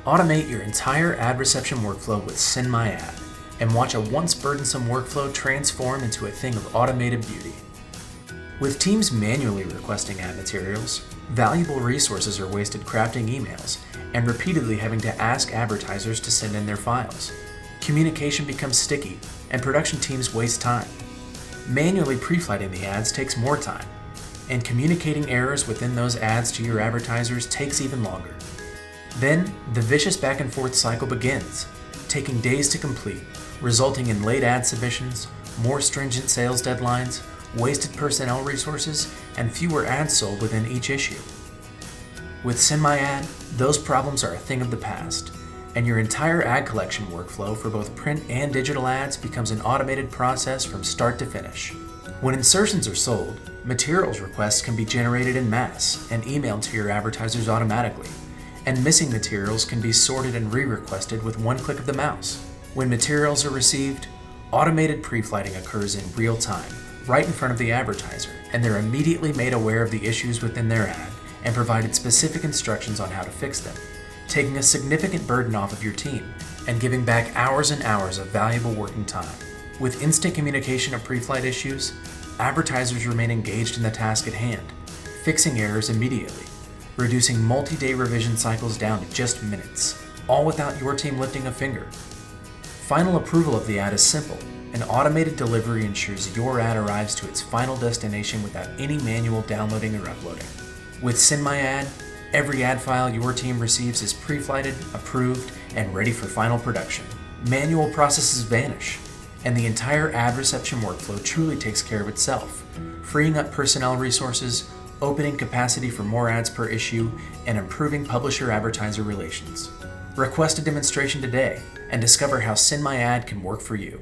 Automate your entire ad reception workflow with SendMyAd and watch a once burdensome workflow transform into a thing of automated beauty. With teams manually requesting ad materials, valuable resources are wasted crafting emails and repeatedly having to ask advertisers to send in their files. Communication becomes sticky and production teams waste time. Manually pre-flighting the ads takes more time, and communicating errors within those ads to your advertisers takes even longer. Then, the vicious back and forth cycle begins, taking days to complete, resulting in late ad submissions, more stringent sales deadlines, wasted personnel resources, and fewer ads sold within each issue. With SendMyAd, those problems are a thing of the past, and your entire ad collection workflow for both print and digital ads becomes an automated process from start to finish. When insertions are sold, materials requests can be generated en masse and emailed to your advertisers automatically, and missing materials can be sorted and re-requested with one click of the mouse. When materials are received, automated pre-flighting occurs in real time, right in front of the advertiser, and they're immediately made aware of the issues within their ad and provided specific instructions on how to fix them, taking a significant burden off of your team and giving back hours and hours of valuable working time. With instant communication of pre-flight issues, advertisers remain engaged in the task at hand, fixing errors immediately, reducing multi-day revision cycles down to just minutes, all without your team lifting a finger. Final approval of the ad is simple. An automated delivery ensures your ad arrives to its final destination without any manual downloading or uploading. With SendMyAd, every ad file your team receives is pre-flighted, approved, and ready for final production. Manual processes vanish, and the entire ad reception workflow truly takes care of itself, freeing up personnel resources, opening capacity for more ads per issue, and improving publisher-advertiser relations. Request a demonstration today and discover how SendMyAd can work for you.